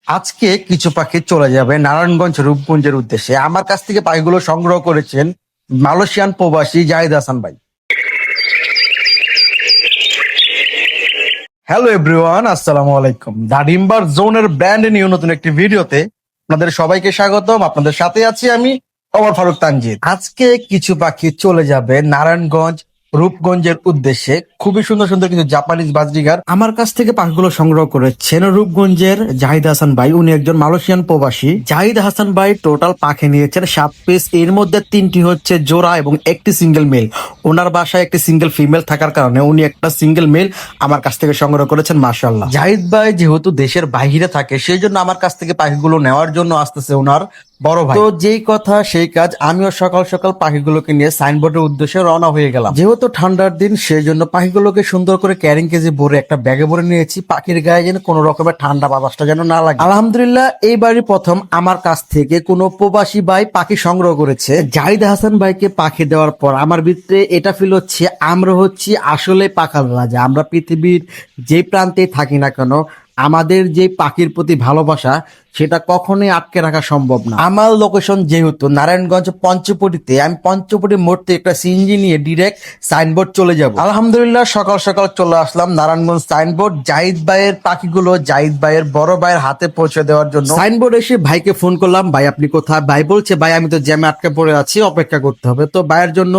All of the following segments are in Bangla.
আজকে কিছু পাখি চলে যাবে নারায়ণগঞ্জ রূপগঞ্জের উদ্দেশ্যে। আমার কাছ থেকে পাখিগুলো সংগ্রহ করেছেন মালয়েশিয়ান প্রবাসী জাহিদ হাসান ভাই। হ্যালো এভরিওয়ান, আসসালামু আলাইকুম। দাডিম্বার জোনের ব্র্যান্ড নিউ নতুন একটি ভিডিওতে আপনাদের সবাইকে স্বাগতম। আপনাদের সাথে আছি আমি ওমর ফারুক তানজিদ। আজকে কিছু পাখি চলে যাবে নারায়ণগঞ্জ রূপগঞ্জের উদ্দেশ্যে। খুবই সুন্দর সুন্দর কিছু জাপানিজ বাজরিগার আমার কাছ থেকে পাখিগুলো সংগ্রহ করেছেন রূপগঞ্জের জাহিদ হাসান ভাই। উনি একজন মালয়েশিয়ান প্রবাসী। জাহিদ হাসান ভাই টোটাল পাখি নিয়েছেন 7 পিস। এর মধ্যে 3টি হচ্ছে জোড়া এবং একটি সিঙ্গেল মেল। ওনার বাসায় একটি সিঙ্গেল ফিমেল থাকার কারণে উনি একটা সিঙ্গেল মেল আমার কাছ থেকে সংগ্রহ করেছেন। মাশাআল্লাহ, জাহিদ ভাই যেহেতু দেশের বাইরে থাকে সেই জন্য আমার কাছ থেকে পাখিগুলো নেওয়ার জন্য আসতেছে ওনার বড় ভাই। তো যেই কথা সেই কাজ, আমিও সকাল সকাল পাখিগুলোকে নিয়ে সাইনবোর্ডের উদ্দেশ্যে রওনা হয়ে গেলাম। যেহেতু ঠান্ডার দিন সেই জন্য পাখিগুলোকে সুন্দর করে ক্যারিং কেজে ভরে একটা ব্যাগে ভরে নিয়েছি, পাখির গায়ে যেন কোনো রকমের ঠান্ডা বাতাসটা যেন না লাগে। আলহামদুলিল্লাহ, এইবারই প্রথম আমার কাছ থেকে কোনো প্রবাসী ভাই পাখি সংগ্রহ করেছে। জাহিদ হাসান ভাইকে পাখি দেওয়ার পর আমার ভিতরে এটা ফিল হচ্ছে আমরা হচ্ছি আসলে পাখার রাজা। আমরা পৃথিবীর যে প্রান্তে থাকি না কেন, আমাদের যে পাখির প্রতি ভালোবাসা সেটা কখনোই আটকে রাখা সম্ভব না। আমার লোকেশন যেহেতু নারায়ণগঞ্জ পঞ্চপটিতে, আমি পঞ্চপটি মোড় থেকে একটা সিএনজি নিয়ে ডিরেক্ট সাইনবোর্ড চলে যাব। আলহামদুলিল্লাহ, সকাল সকাল চলে আসলাম নারায়ণগঞ্জ সাইনবোর্ড। জাহিদ ভাইয়ের পাখিগুলো জাহিদ ভাইয়ের বড় ভাইয়ের হাতে পৌঁছে দেওয়ার জন্য সাইনবোর্ড এসে ভাইকে ফোন করলাম, ভাই আপনি কোথায়? ভাই বলছে, ভাই আমি তো জ্যামে আটকে পড়ে আছি, অপেক্ষা করতে হবে। তো ভাইয়ের জন্য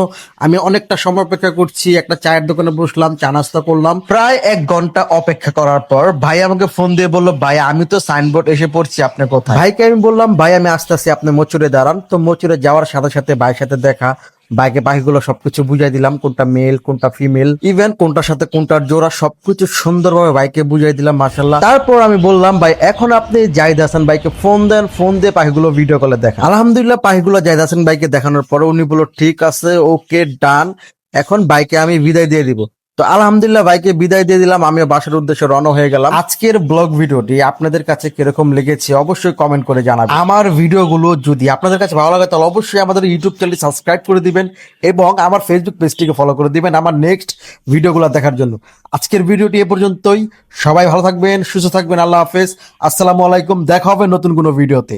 আমি অনেকটা সময় অপেক্ষা করছি। একটা চায়ের দোকানে বসলাম, চা নাস্তা করলাম। প্রায় 1 ঘন্টা অপেক্ষা করার পর ভাই আমাকে ফোন দিয়ে বললো, ভাই আমি তো সাইনবোর্ড এসে পড়ছি, আপনি কোথায়? ভাইকে আমি বললাম, ভাই আমি আসতেছি, আপনি মোচুরে দাঁড়ান। তো মোচুরে যাওয়ার সাথে সাথে ভাইয়ের সাথে দেখা, বাইকে পাখিগুলো সবকিছু বুঝাই দিলাম, কোনটা মেল কোনটা ফিমেল, ইভেন কোনটার সাথে কোনটার জোড়া সবকিছু সুন্দরভাবে বাইকে বুঝাই দিলাম। মাশাআল্লাহ। তারপর আমি বললাম, ভাই এখন আপনি জাহিদ হাসান ভাইকে ফোন দেন, ফোন দিয়ে পাখিগুলো ভিডিও কলে দেখা। আলহামদুলিল্লাহ, পাখিগুলো জাহিদ হাসান ভাইকে দেখানোর পরে উনি বলল, ঠিক আছে, ওকে ডান, এখন বাইকে আমি বিদায় দিয়ে দিব। তো আলহামদুলিল্লাহ ভাইকে বিদায় দিয়ে দিলাম, আমিও বাসার উদ্দেশ্যে রওনা হয়ে গেলাম। আজকের ব্লগ ভিডিওটি আপনাদের কাছে কিরকম লেগেছে অবশ্যই কমেন্ট করে জানাবেন। আমার ভিডিওগুলো যদি আপনাদের কাছে ভালো লাগে তাহলে অবশ্যই আমাদের ইউটিউব চ্যানেলটি সাবস্ক্রাইব করে দিবেন এবং আমার ফেসবুক পেজটিকে ফলো করে দিবেন আমার নেক্সট ভিডিওগুলো দেখার জন্য। আজকের ভিডিওটি এ পর্যন্তই। সবাই ভালো থাকবেন, সুস্থ থাকবেন। আল্লাহ হাফেজ, আসসালামু আলাইকুম। দেখা হবে নতুন কোনো ভিডিওতে।